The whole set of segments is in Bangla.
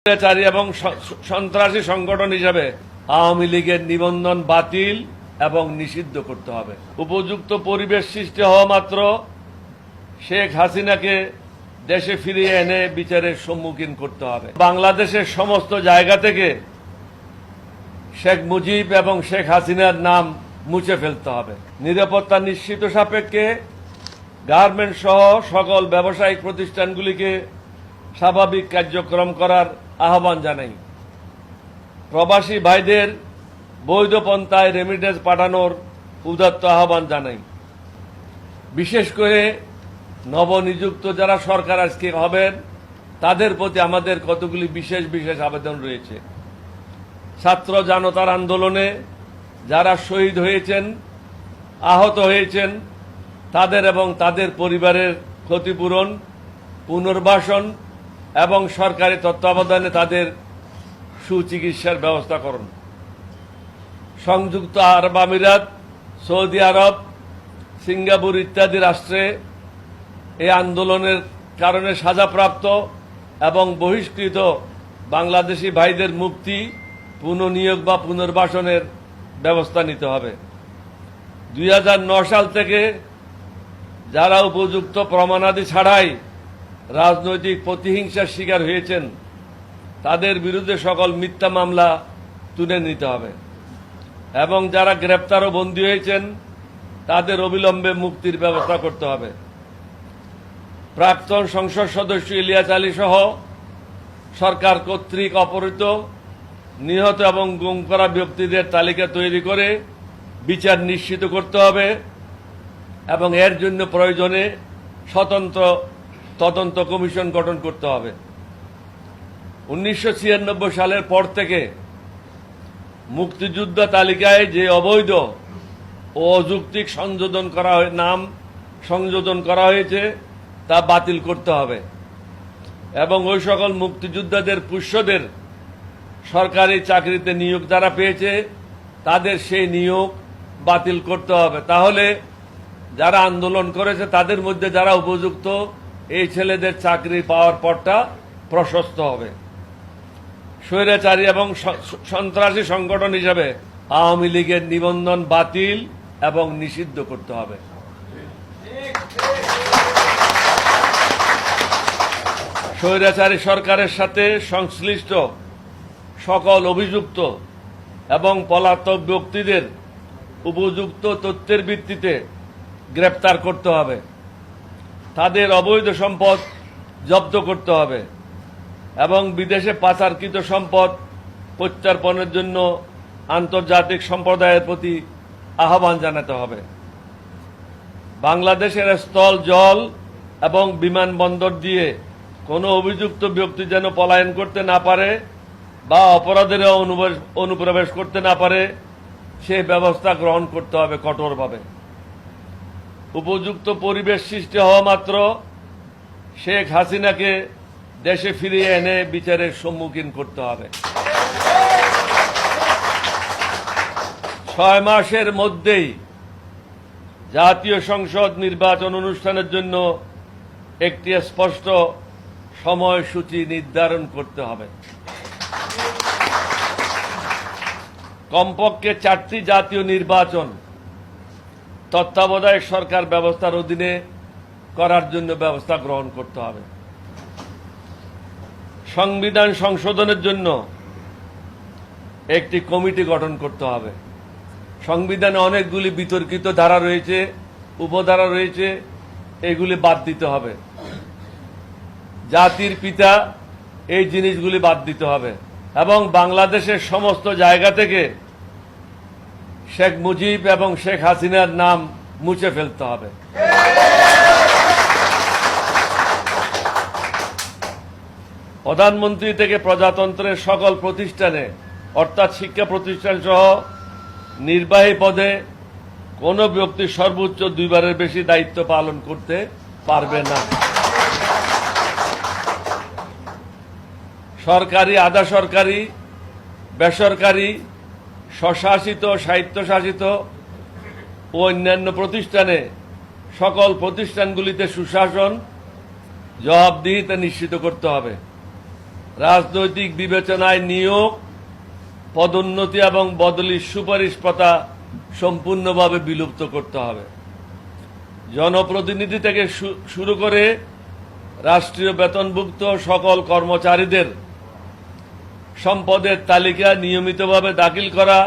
স্বৈরাচারী এবং সন্ত্রাসী সংগঠন হিসেবে আওয়ামী লীগের নিবন্ধন বাতিল এবং নিষিদ্ধ করতে হবে। উপযুক্ত পরিবেশ সৃষ্টি হওয়া মাত্র শেখ হাসিনাকে দেশে ফিরিয়ে এনে বিচারের সম্মুখীন করতে হবে। বাংলাদেশের সমস্ত জায়গা থেকে শেখ মুজিব এবং শেখ হাসিনার নাম মুছে ফেলতে হবে। নিরাপত্তা নিশ্চিত সাপেক্ষে গার্মেন্টস সহ সকল ব্যবসায়িক প্রতিষ্ঠানগুলিকে স্বাভাবিক কার্যক্রম করার আহ্বান জানাই। প্রবাসী ভাইদের বৈধ পন্থায় রেমিটেন্স পাঠানোর উদাত্ত আহ্বান জানাই। বিশেষ করে নবনিযুক্ত যারা সরকার আজকে হবেন তাদের প্রতি আমাদের কতগুলি বিশেষ আবেদন রয়েছে। ছাত্র জনতার আন্দোলনে যারা শহীদ হয়েছেন, আহত হয়েছেন, তাদের এবং তাদের পরিবারের ক্ষতিপূরণ, পুনর্বাসন এবং সরকারি তত্ত্বাবধানে তাদের সুচিকিৎসার ব্যবস্থা করুন। সংযুক্ত আরব আমিরাত, সৌদি আরব, সিঙ্গাপুর ইত্যাদি রাষ্ট্রে এই আন্দোলনের কারণে সাজাপ্রাপ্ত এবং বহিষ্কৃত বাংলাদেশি ভাইদের মুক্তি, পুনঃনিয়োগ বা পুনর্বাসনের ব্যবস্থা নিতে হবে। 2009 সাল থেকে যারা উপযুক্ত প্রমাণাদি ছাড়াই রাজনৈতিক প্রতিহিংসার শিকার হয়েছেন তাদের বিরুদ্ধে সকল মিথ্যা মামলা তুলে নিতে হবে এবং যারা গ্রেপ্তার ও বন্দী হয়েছেন তাদের অবিলম্বে মুক্তির ব্যবস্থা করতে হবে। প্রাক্তন সংসদ সদস্য ইলিয়াস আলী সহ সরকার কর্তৃক অপহৃত, নিহত এবং গুম করা ব্যক্তিদের তালিকা তৈরি করে বিচার নিশ্চিত করতে হবে এবং এর জন্য প্রয়োজনে স্বতন্ত্র তদন্ত কমিশন গঠন করতে হবে। 1996 সালের পর থেকে মুক্তিযোদ্ধা তালিকায় যে অবৈধ ও অযৌক্তিক নাম সংযোজন করা হয়েছে তা বাতিল করতে হবে এবং ওই সকল মুক্তিযোদ্ধাদের পুষ্যদের সরকারি চাকরিতে নিয়োগ যারা পেয়েছে তাদের সেই নিয়োগ বাতিল করতে হবে। তাহলে যারা আন্দোলন করেছে তাদের মধ্যে যারা উপযুক্ত, এই ছেলেদের চাকরি পাওয়ার পথটা প্রশস্ত হবে। স্বৈরাচারী এবং সন্ত্রাসী সংগঠন হিসেবে আওয়ামী লীগের নিবন্ধন বাতিল এবং নিষিদ্ধ করতে হবে। স্বৈরাচারী সরকারের সাথে সংশ্লিষ্ট সকল অভিযুক্ত এবং পলাতক ব্যক্তিদের উপযুক্ত তথ্যের ভিত্তিতে গ্রেপ্তার করতে হবে। তাদের অবৈধ সম্পদ জব্দ করতে হবে এবং বিদেশে পাচারকৃত সম্পদ প্রত্যার্পণের জন্য আন্তর্জাতিক সম্প্রদায়ের প্রতি আহ্বান জানাতে হবে। বাংলাদেশের স্থল, জল এবং বিমানবন্দর দিয়ে কোনো অভিযুক্ত ব্যক্তি যেন পলায়ন করতে না পারে বা অপরাধের অনুপ্রবেশ করতে না পারে সে ব্যবস্থা গ্রহণ করতে হবে কঠোরভাবে। উপযুক্ত পরিবেশ সৃষ্টি হওয়া মাত্র শেখ হাসিনাকে দেশে ফিরিয়ে এনে বিচারের সম্মুখীন করতে হবে। 6 মাসের মধ্যেই জাতীয় সংসদ নির্বাচন অনুষ্ঠানের জন্য একটি স্পষ্ট সময়সূচি নির্ধারণ করতে হবে। কমপক্ষে 4টি জাতীয় নির্বাচন তত্ত্বাবধায়ক সরকার ব্যবস্থার অধীনে করার জন্য ব্যবস্থা গ্রহণ করতে হবে। সংবিধান সংশোধনের জন্য একটি কমিটি গঠন করতে হবে। সংবিধানে অনেকগুলি বিতর্কিত ধারা রয়েছে, উপধারা রয়েছে, এগুলি বাদ দিতে হবে। জাতির পিতা, এই জিনিসগুলি বাদ দিতে হবে এবং বাংলাদেশের সমস্ত জায়গা থেকে শেখ মুজিব এবং শেখ হাসিনার নাম মুছে ফেলতে হবে। প্রধানমন্ত্রী থেকে প্রজাতন্ত্রের সকল প্রতিষ্ঠানে অর্থাৎ শিক্ষা প্রতিষ্ঠান সহ নির্বাহী পদে কোনো ব্যক্তি সর্বোচ্চ 2 বারের বেশি দায়িত্ব পালন করতে পারবে না। সরকারি, আধা সরকারি, বেসরকারি, স্বশাসিত, স্বায়ত্তশাসিত ও অন্যান্য প্রতিষ্ঠানে সকল প্রতিষ্ঠানগুলিতে সুশাসন, জবাবদিহিতা নিশ্চিত করতে হবে। রাজনৈতিক বিবেচনায় নিয়োগ, পদোন্নতি এবং বদলির সুপারিশ প্রথা সম্পূর্ণভাবে বিলুপ্ত করতে হবে। জনপ্রতিনিধি থেকে শুরু করে রাষ্ট্রীয় বেতনভুক্ত সকল কর্মচারীদের সম্পদের তালিকা নিয়মিতভাবে দাখিল করা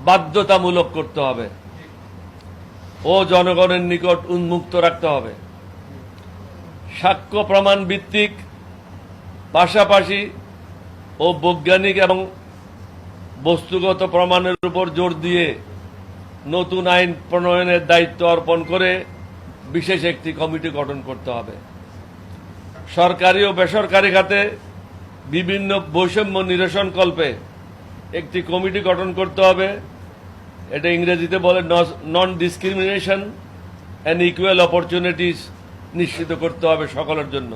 বাধ্যতামূলক করতে হবে ও জনগণের নিকট উন্মুক্ত রাখতে হবে। সাক্ষ্য প্রমাণ ভিত্তিক পাশাপাশি ও বৈজ্ঞানিক এবং বস্তুগত প্রমাণের উপর জোর দিয়ে নতুন আইন প্রণয়নের দায়িত্ব অর্পণ করে বিশেষ একটি কমিটি গঠন করতে হবে। সরকারি ও বেসরকারি খাতে বিভিন্ন বৈষম্য নিরসনকল্পে একটি কমিটি গঠন করতে হবে। এটা ইংরেজিতে বলে নন ডিসক্রিমিনেশন অ্যান্ড ইকুয়াল অপরচুনিটিস নিশ্চিত করতে হবে সকলের জন্য।